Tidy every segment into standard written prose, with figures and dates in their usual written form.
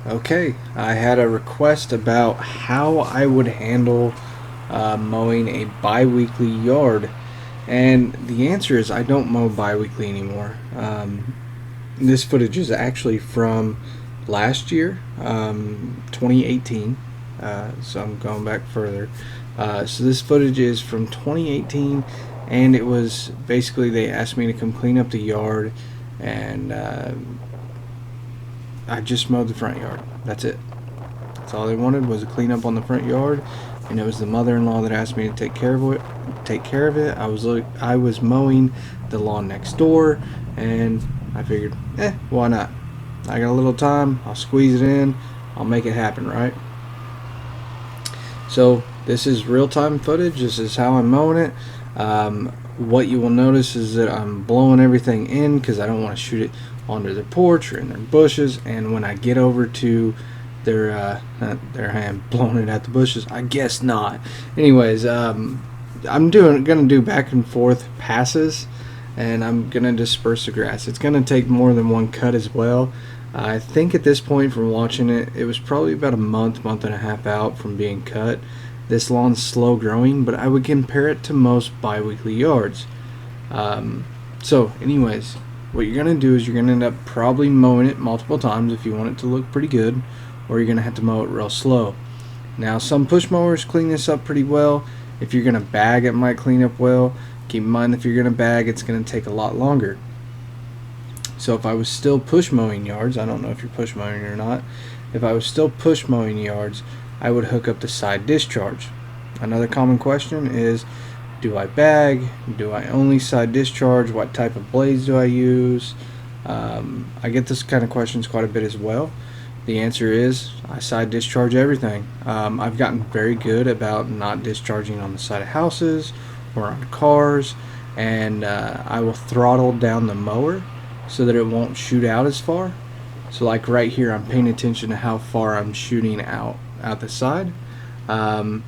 Okay, I had a request about how I would handle mowing a bi-weekly yard, and the answer is I don't mow bi-weekly anymore. This footage is actually from last year, 2018, so I'm going back further. So this footage is from 2018, and it was basically they asked me to come clean up the yard, and I just mowed the front yard. That's it. That's all they wanted was a clean up on the front yard, and it was the mother-in-law that asked me to take care of it. I was mowing the lawn next door, and I figured, why not? I got a little time. I'll squeeze it in. I'll make it happen, right? So this is real-time footage. This is how I'm mowing it. What you will notice is that I'm blowing everything in because I don't want to shoot it onto their porch or in their bushes. And when I get over to their hand blowing it at the bushes, I guess not. Anyways, I'm gonna do back and forth passes, and I'm gonna disperse the grass. It's gonna take more than one cut as well. I think at this point from watching it, it was probably about a month and a half out from being cut. This lawn's slow growing, but I would compare it to most bi-weekly yards. So anyways, what you're going to do is you're going to end up probably mowing it multiple times if you want it to look pretty good, or you're going to have to mow it real slow. Now some push mowers clean this up pretty well. If you're going to bag, it might clean up well. Keep in mind if you're going to bag, it's going to take a lot longer. So if I was still push mowing yards, I don't know if you're push mowing or not, if I was still push mowing yards, I would hook up the side discharge. Another common question is, do I bag? Do I only side discharge? What type of blades do I use? I get this kind of questions quite a bit as well. The answer is I side discharge everything. I've gotten very good about not discharging on the side of houses or on cars, and I will throttle down the mower so that it won't shoot out as far. So like right here, I'm paying attention to how far I'm shooting out the side, and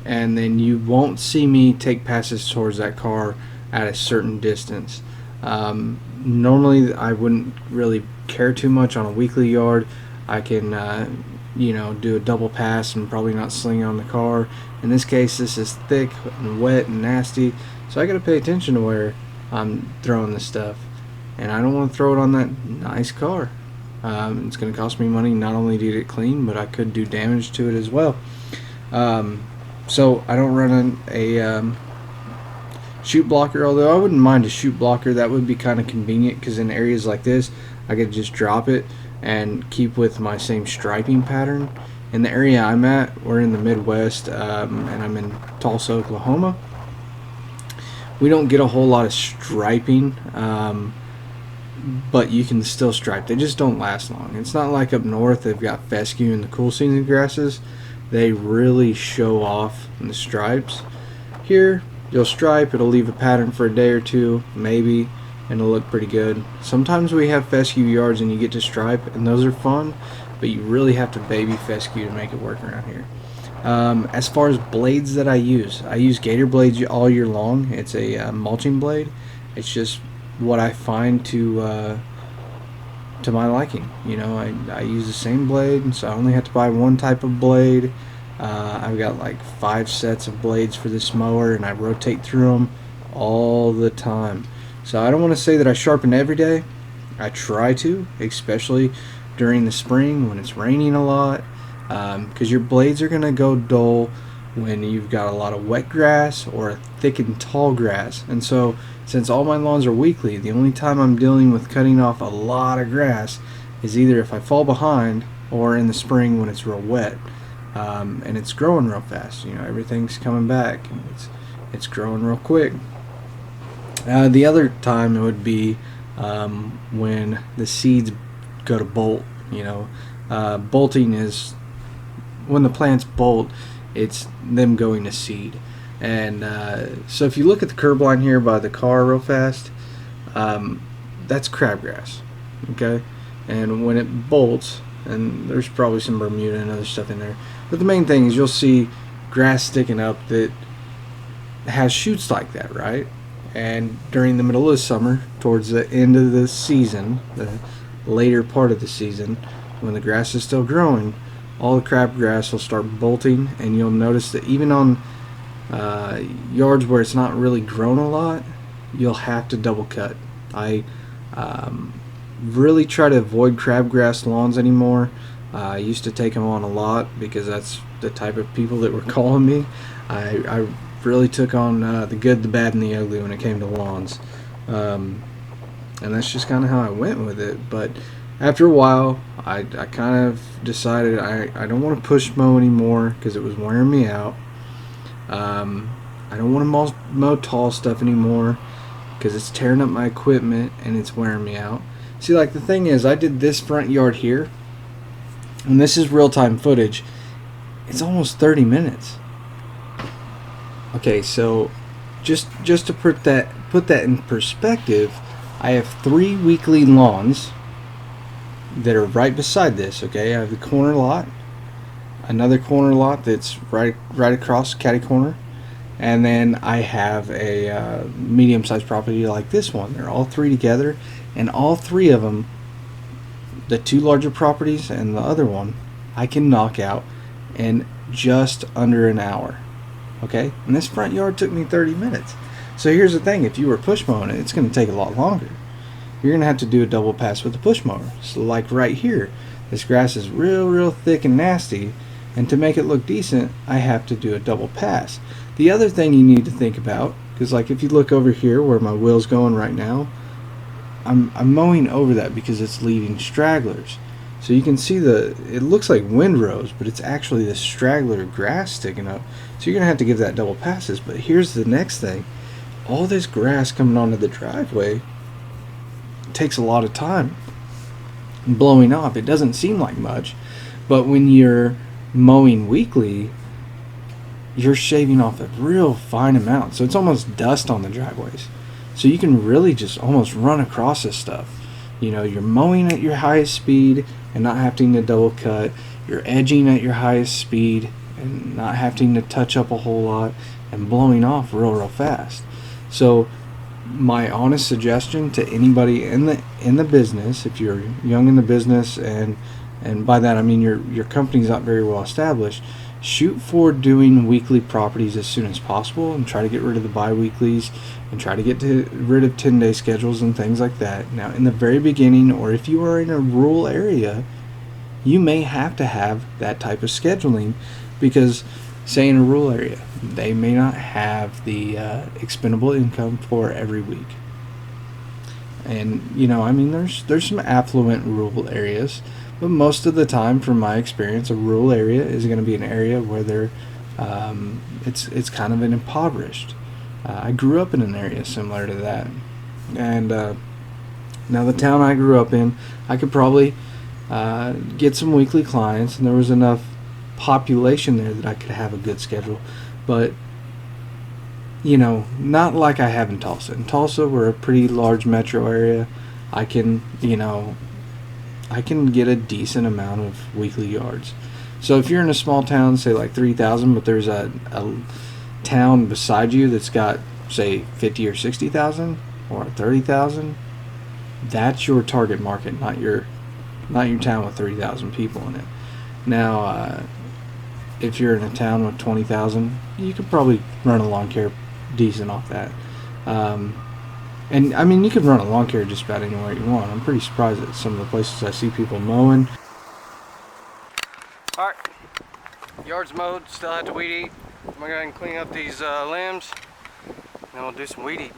then you won't see me take passes towards that car at a certain distance. Normally I wouldn't really care too much on a weekly yard. I can do a double pass and probably not sling on the car. In this case, this is thick and wet and nasty, so I got to pay attention to where I'm throwing this stuff, and I don't want to throw it on that nice car. It's going to cost me money not only to get it clean, but I could do damage to it as well. So I don't run a chute blocker, although I wouldn't mind a chute blocker. That would be kind of convenient because in areas like this, I could just drop it and keep with my same striping pattern. In the area I'm at, we're in the Midwest, and I'm in Tulsa, Oklahoma. We don't get a whole lot of striping. But you can still stripe. They just don't last long. It's not like up north they've got fescue in the cool season grasses. They really show off in the stripes. Here, you'll stripe, it'll leave a pattern for a day or two, maybe, and it'll look pretty good. Sometimes we have fescue yards and you get to stripe, and those are fun, but you really have to baby fescue to make it work around here. As far as blades that I use gator blades all year long. It's a mulching blade. It's just what I find to my liking. I use the same blade, so I only have to buy one type of blade. I've got like 5 sets of blades for this mower, and I rotate through them all the time. So I don't want to say that I sharpen every day. I try to, especially during the spring when it's raining a lot, because your blades are going to go dull when you've got a lot of wet grass or a thick and tall grass. And so since all my lawns are weekly, the only time I'm dealing with cutting off a lot of grass is either if I fall behind or in the spring when it's real wet, and it's growing real fast. Everything's coming back and it's growing real quick. The other time it would be when the seeds go to bolt. Bolting is when the plants bolt. It's them going to seed. And so if you look at the curb line here by the car real fast, that's crabgrass, okay? And when it bolts, and there's probably some Bermuda and other stuff in there, but the main thing is you'll see grass sticking up that has shoots like that, right? And during the middle of the summer, towards the end of the season, the later part of the season, when the grass is still growing, all the crabgrass will start bolting, and you'll notice that even on yards where it's not really grown a lot, you'll have to double cut. I really try to avoid crabgrass lawns anymore. I used to take them on a lot because that's the type of people that were calling me. I really took on the good, the bad, and the ugly when it came to lawns. And that's just kind of how I went with it. But after a while, I kind of decided I don't want to push mow anymore because it was wearing me out. I don't want to mow tall stuff anymore because it's tearing up my equipment and it's wearing me out. See, like, the thing is, I did this front yard here, and this is real-time footage. It's almost 30 minutes. Okay, so just to put that in perspective, I have 3 weekly lawns that are right beside this. Okay, I have the corner lot, another corner lot that's right across catty corner, and then I have a medium-sized property like this one. They're all 3 together, and all 3 of them, the 2 larger properties and the other one, I can knock out in just under an hour. Okay, and this front yard took me 30 minutes. So here's the thing: if you were push mowing it, it's going to take a lot longer. You're going to have to do a double pass with the push mower. So like right here, this grass is real thick and nasty, and to make it look decent, I have to do a double pass. The other thing you need to think about, because like if you look over here where my wheel's going right now, I'm mowing over that because it's leaving stragglers. So you can see it looks like windrows, but it's actually the straggler grass sticking up. So you're going to have to give that double passes. But here's the next thing: all this grass coming onto the driveway takes a lot of time blowing off. It doesn't seem like much, but when you're mowing weekly, you're shaving off a real fine amount. So it's almost dust on the driveways. So you can really just almost run across this stuff. You know, you're mowing at your highest speed and not having to double cut. You're edging at your highest speed and not having to touch up a whole lot, and blowing off real fast. So my honest suggestion to anybody in the business, if you're young in the business, and by that I mean your company's not very well established, shoot for doing weekly properties as soon as possible, and try to get rid of the bi-weeklies, and try to get rid of 10-day schedules and things like that. Now, in the very beginning, or if you are in a rural area, you may have to have that type of scheduling, because say in a rural area, they may not have the expendable income for every week. And you know, I mean, there's some affluent rural areas, but most of the time, from my experience, a rural area is going to be an area where it's kind of an impoverished. I grew up in an area similar to that, and now the town I grew up in, I could probably get some weekly clients, and there was enough population there that I could have a good schedule. But you know, not like I have in Tulsa. In Tulsa, we're a pretty large metro area. I can get a decent amount of weekly yards. So if you're in a small town, say like 3,000, but there's a town beside you that's got, say, 50 or 60,000 or 30,000, that's your target market, not your town with 30,000 people in it. Now, if you're in a town with 20,000, you could probably run a lawn care decent off that. And I mean, you can run a lawn care just about anywhere you want. I'm pretty surprised at some of the places I see people mowing. Alright, yard's mowed, still have to weed eat. I'm gonna go ahead and clean up these limbs, and then we'll do some weed eating.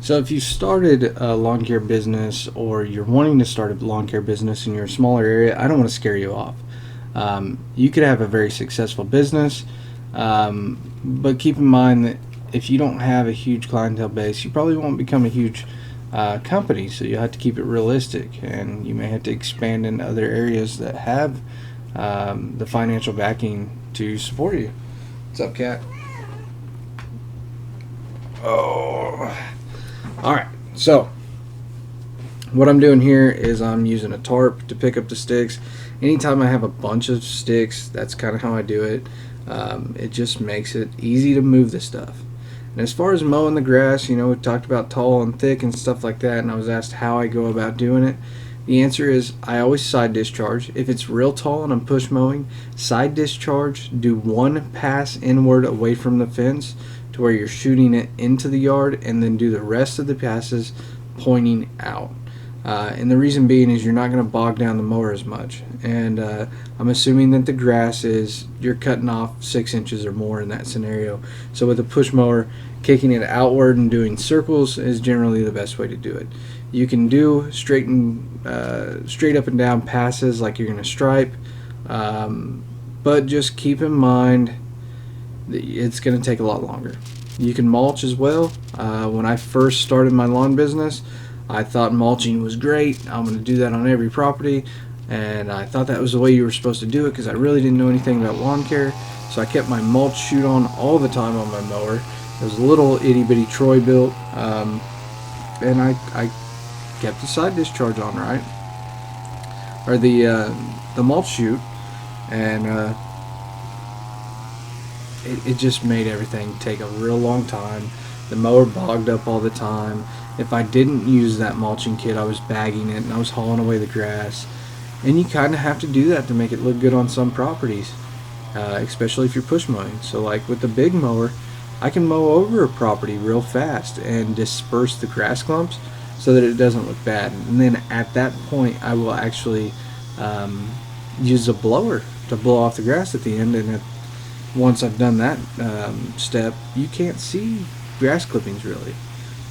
So if you started a lawn care business, or you're wanting to start a lawn care business and you're a smaller area, I don't want to scare you off. You could have a very successful business, but keep in mind that if you don't have a huge clientele base, you probably won't become a huge company, so you have to keep it realistic, and you may have to expand in other areas that have the financial backing to support you. What's up, cat? Oh, alright, so what I'm doing here is I'm using a tarp to pick up the sticks. Anytime I have a bunch of sticks, that's kind of how I do it. It just makes it easy to move the stuff. And as far as mowing the grass, you know, we talked about tall and thick and stuff like that, and I was asked how I go about doing it. The answer is I always side discharge. If it's real tall and I'm push mowing, side discharge, do one pass inward away from the fence to where you're shooting it into the yard, and then do the rest of the passes pointing out. And the reason being is you're not going to bog down the mower as much. And I'm assuming that the grass is, you're cutting off 6 inches or more in that scenario. So with a push mower, kicking it outward and doing circles is generally the best way to do it. You can do straight up and down passes like you're going to stripe, but just keep in mind that it's going to take a lot longer. You can mulch as well. When I first started my lawn business, I thought mulching was great. I'm going to do that on every property, and I thought that was the way you were supposed to do it because I really didn't know anything about lawn care. So I kept my mulch chute on all the time on my mower. It was a little itty bitty Troy built, and I kept the side discharge on, right, or the mulch chute, and it just made everything take a real long time. The mower bogged up all the time. If I didn't use that mulching kit, I was bagging it and I was hauling away the grass. And you kind of have to do that to make it look good on some properties, especially if you're push mowing. So like with the big mower, I can mow over a property real fast and disperse the grass clumps so that it doesn't look bad. And then at that point, I will actually use a blower to blow off the grass at the end. And once I've done that step, you can't see grass clippings really.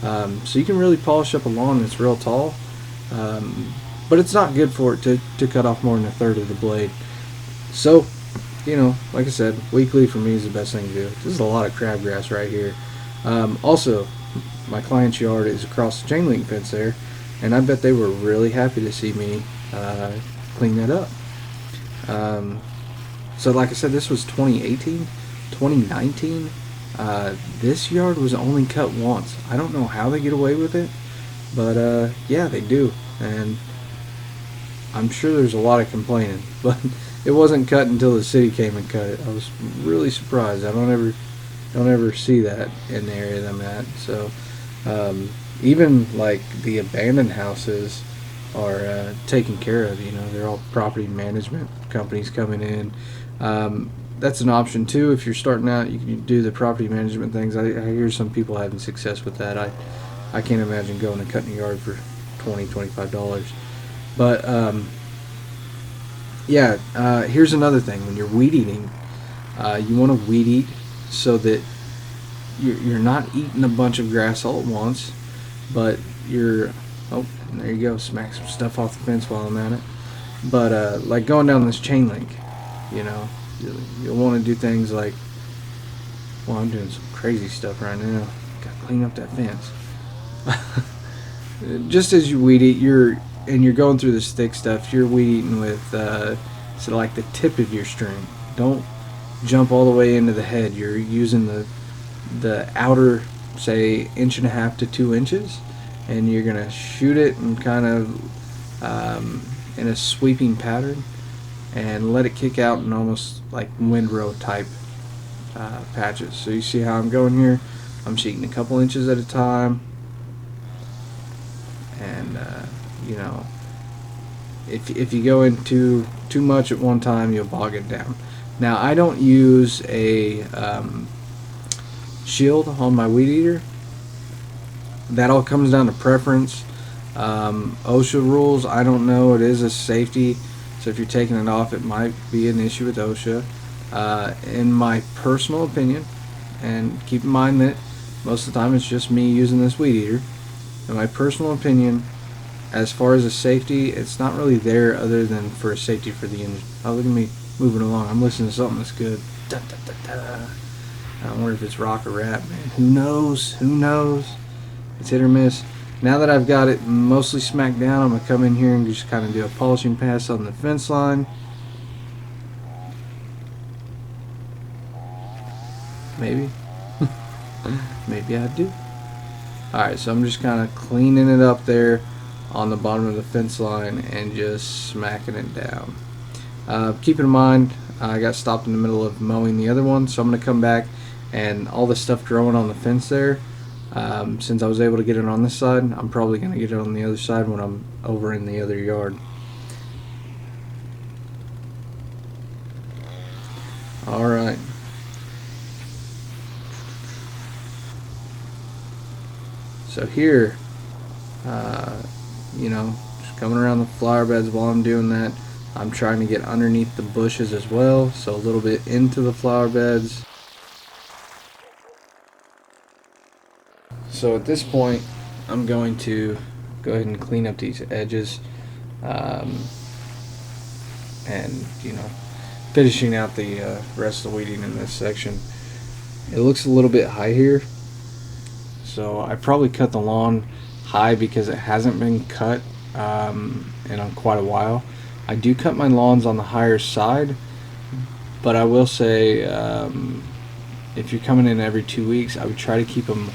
So you can really polish up a lawn that's real tall, but it's not good for it to cut off more than a third of the blade. So, you know, like I said, weekly for me is the best thing to do. This is a lot of crabgrass right here. Also, my client's yard is across the chain link fence there, and I bet they were really happy to see me clean that up. So like I said, this was 2018, 2019. This yard was only cut once. I don't know how they get away with it, but yeah, they do, and I'm sure there's a lot of complaining, but it wasn't cut until the city came and cut it. I was really surprised. I don't ever see that in the area that I'm at. So even like the abandoned houses are taken care of. You know, they're all property management companies coming in. That's an option too. If you're starting out, you can do the property management things. I hear some people having success with that. I can't imagine going and cutting a yard for $20-$25. But yeah, here's another thing. When you're weed eating, you want to weed eat so that you're not eating a bunch of grass all at once, but you're, oh, there you go, smack some stuff off the fence while I'm at it. But like going down this chain link, you know, you'll want to do things like, well, I'm doing some crazy stuff right now. Got to clean up that fence. Just as you weed eat, you're going through this thick stuff, you're weed eating with so like the tip of your string. Don't jump all the way into the head. You're using the outer, say, 1.5 to 2 inches, and you're gonna shoot it and kind of in a sweeping pattern and let it kick out in almost like windrow type patches. So you see how I'm going here? I'm shooting a couple inches at a time, and you know, if you go into too much at one time, you'll bog it down. Now I don't use a shield on my weed eater. That all comes down to preference. OSHA rules, I don't know. It is a safety, so if you're taking it off, it might be an issue with OSHA. In my personal opinion, and keep in mind that most of the time it's just me using this weed eater, in my personal opinion, as far as a safety, it's not really there other than for a safety for the engine. Oh, look at me moving along. I'm listening to something that's good. Da, da, da, da. I wonder if it's rock or rap, man. Who knows? Who knows? It's hit or miss. Now that I've got it mostly smacked down, I'm going to come in here and just kind of do a polishing pass on the fence line. Maybe. Maybe I do. Alright, so I'm just kind of cleaning it up there on the bottom of the fence line and just smacking it down. Keep in mind, I got stopped in the middle of mowing the other one, so I'm going to come back and all the stuff growing on the fence there, Since I was able to get it on this side, I'm probably going to get it on the other side when I'm over in the other yard. Alright. So here, just coming around the flower beds while I'm doing that, I'm trying to get underneath the bushes as well, so a little bit into the flower beds. So at this point, I'm going to go ahead and clean up these edges, and finishing out the rest of the weeding in this section. It looks a little bit high here, so I probably cut the lawn high because it hasn't been cut in quite a while. I do cut my lawns on the higher side, but I will say if you're coming in every 2 weeks, I would try to keep them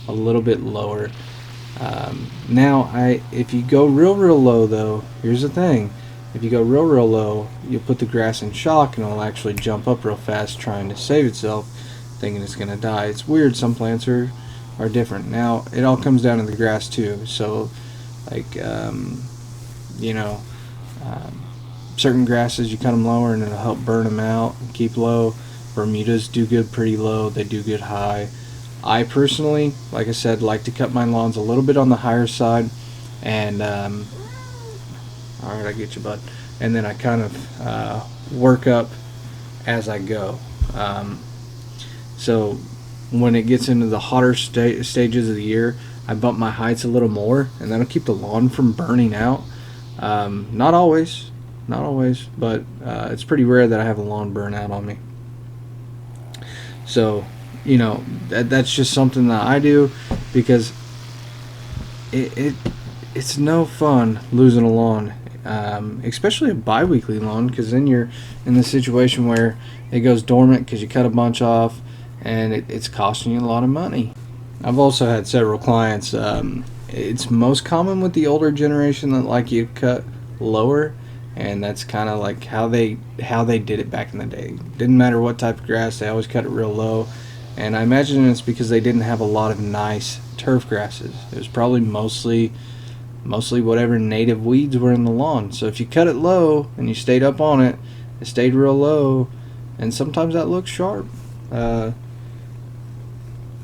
a little bit lower. If you go real low though, here's the thing. If you go real low, you'll put the grass in shock and it'll actually jump up real fast trying to save itself, thinking it's going to die. It's weird, some plants are different. Now, it all comes down to the grass too. So, like, certain grasses, you cut them lower and it'll help burn them out and keep low. Bermudas do good pretty low, they do good high. I personally, like I said, like to cut my lawns a little bit on the higher side, and alright, I get you, bud. And then I kind of work up as I go. So when it gets into the hotter stages of the year, I bump my heights a little more, and that'll keep the lawn from burning out. Not always, but it's pretty rare that I have a lawn burn out on me. So, that's just something that I do because it's no fun losing a lawn, especially a biweekly lawn, because then you're in the situation where it goes dormant because you cut a bunch off, and it's costing you a lot of money. I've also had several clients. It's most common with the older generation that like you cut lower, and that's kind of like how they did it back in the day. Didn't matter what type of grass, they always cut it real low. And I imagine it's because they didn't have a lot of nice turf grasses. It was probably mostly whatever native weeds were in the lawn. So if you cut it low and you stayed up on it, it stayed real low, and sometimes that looks sharp.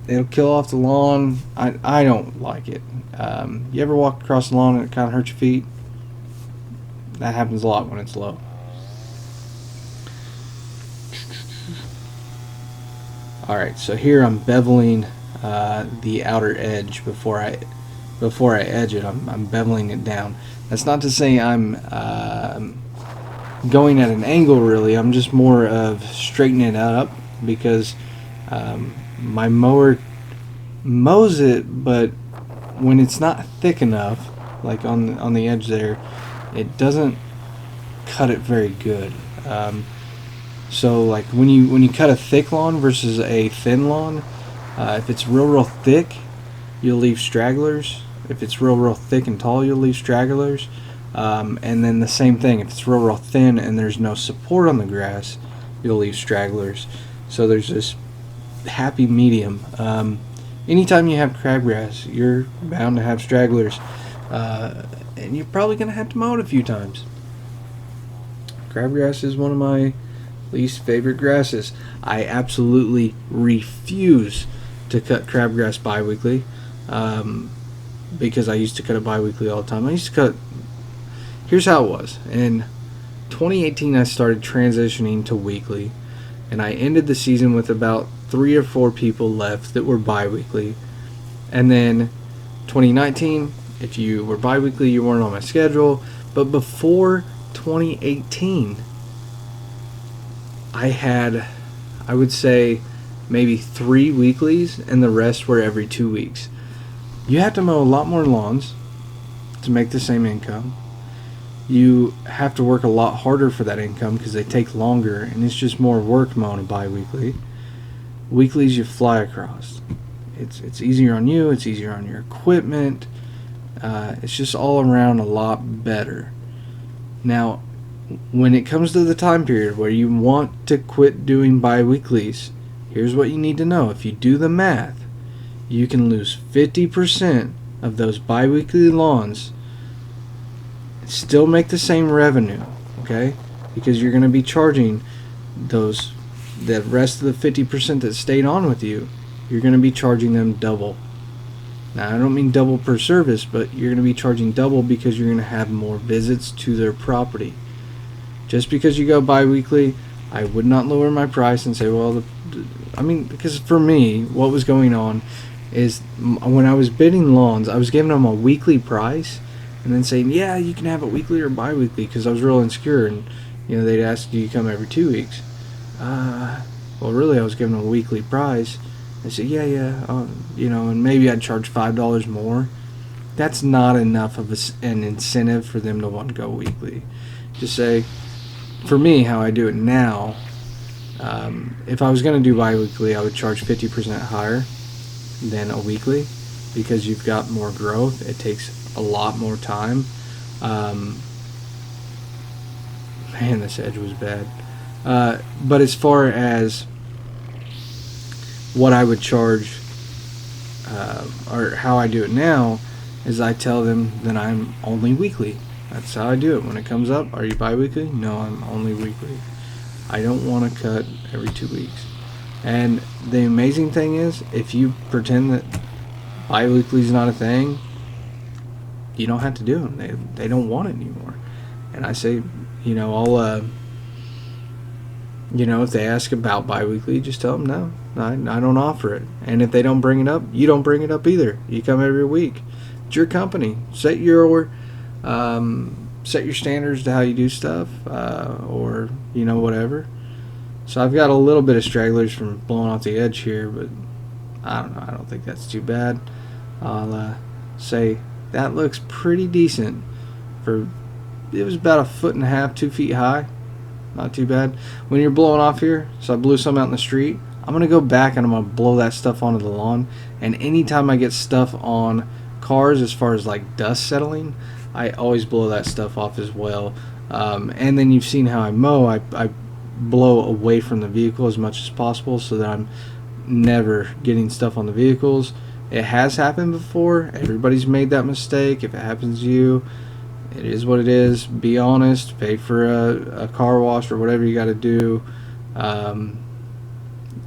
It'll kill off the lawn. I don't like it. You ever walk across the lawn and it kind of hurts your feet? That happens a lot when it's low. Alright, so here I'm beveling the outer edge before I edge it. I'm beveling it down. That's not to say I'm going at an angle really. I'm just more of straightening it up because my mower mows it, but when it's not thick enough, like on the edge there, it doesn't cut it very good. So like when you cut a thick lawn versus a thin lawn, if it's real thick, you'll leave stragglers. If it's real thick and tall, you'll leave stragglers. And then the same thing, if it's real thin and there's no support on the grass, you'll leave stragglers. So there's this happy medium. Anytime you have crabgrass, you're bound to have stragglers, and you're probably going to have to mow it a few times. Crabgrass is one of my least favorite grasses. I absolutely refuse to cut crabgrass bi-weekly, because I used to cut it bi-weekly all the time. Here's how it was. In 2018, I started transitioning to weekly, and I ended the season with about 3 or 4 people left that were bi-weekly. And then 2019, if you were bi-weekly, you weren't on my schedule. But before 2018, I had, I would say, maybe 3 weeklies, and the rest were every 2 weeks. You have to mow a lot more lawns to make the same income. You have to work a lot harder for that income because they take longer, and it's just more work mowing a bi-weekly. Weeklies you fly across. It's easier on you, it's easier on your equipment. It's just all around a lot better. Now, when it comes to the time period where you want to quit doing bi-weeklies, here's what you need to know. If you do the math, you can lose 50% of those biweekly lawns and still make the same revenue, okay? Because you're going to be charging the rest of the 50% that stayed on with you, you're going to be charging them double. Now, I don't mean double per service, but you're going to be charging double because you're going to have more visits to their property. Just because you go bi-weekly, I would not lower my price and say, well, because for me, what was going on is when I was bidding lawns, I was giving them a weekly price and then saying, yeah, you can have it weekly or bi-weekly, because I was real insecure. And, they'd ask, do you come every 2 weeks? Well, really, I was giving them a weekly price. They said, yeah, and maybe I'd charge $5 more. That's not enough of an incentive for them to want to go weekly. Just say, for me, how I do it now, if I was going to do bi-weekly, I would charge 50% higher than a weekly, because you've got more growth. It takes a lot more time. Man, this edge was bad. But as far as what I would charge, or how I do it now, is I tell them that I'm only weekly. That's how I do it. When it comes up, are you bi-weekly? No, I'm only weekly. I don't want to cut every 2 weeks. And the amazing thing is, if you pretend that bi-weekly is not a thing, you don't have to do them. They don't want it anymore. And I say, I'll, if they ask about bi-weekly, just tell them no, I don't offer it. And if they don't bring it up, you don't bring it up either. You come every week. It's your company. Set your standards to how you do stuff, or whatever. So I've got a little bit of stragglers from blowing off the edge here, but I don't know. I don't think that's too bad. I'll say that looks pretty decent. It was about 1.5 feet, 2 feet high. Not too bad. When you're blowing off here, so I blew some out in the street, I'm going to go back and I'm going to blow that stuff onto the lawn. And anytime I get stuff on cars, as far as like dust settling, I always blow that stuff off as well. And then you've seen how I mow. I blow away from the vehicle as much as possible so that I'm never getting stuff on the vehicles. It has happened before. Everybody's made that mistake. If it happens to you, it is what it is. Be honest. Pay for a car wash or whatever you got to do.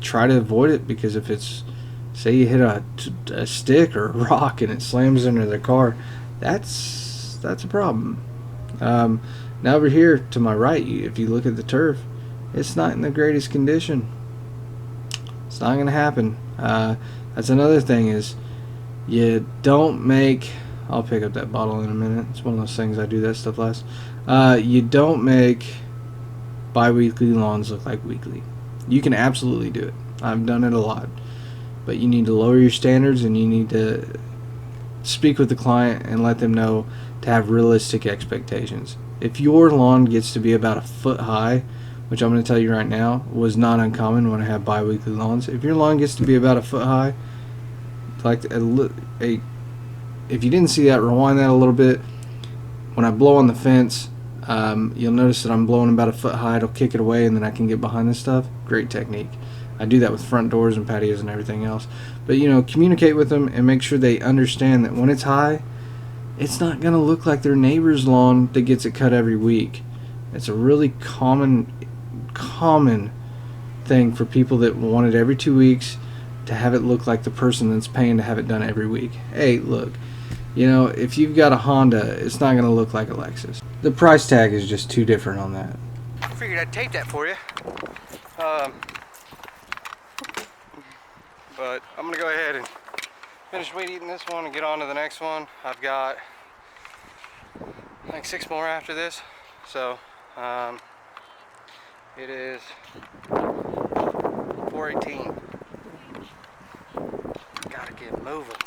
Try to avoid it, because if it's, say you hit a stick or a rock and it slams into the car, that's a problem. Now over here to my right, if you look at the turf, it's not in the greatest condition. It's not going to happen. That's another thing, is you don't make, I'll pick up that bottle in a minute. It's one of those things I do that stuff last. You don't make bi-weekly lawns look like weekly. You can absolutely do it. I've done it a lot. But you need to lower your standards, and you need to speak with the client and let them know to have realistic expectations. If your lawn gets to be about 1 foot high, which I'm going to tell you right now was not uncommon when I have bi-weekly lawns. If your lawn gets to be about 1 foot high, if you didn't see that, rewind that a little bit. When I blow on the fence, you'll notice that I'm blowing about 1 foot high. It'll kick it away, and then I can get behind this stuff. Great technique. I do that with front doors and patios and everything else. But communicate with them and make sure they understand that when it's high, it's not going to look like their neighbor's lawn that gets it cut every week. It's a really common thing for people that want it every 2 weeks to have it look like the person that's paying to have it done every week. Hey, look, if you've got a Honda, it's not going to look like a Lexus. The price tag is just too different on that. I figured I'd tape that for you. But I'm going to go ahead and finish weed eating this one and get on to the next one. I've got like 6 more after this. So, it is 4:18. Gotta get moving.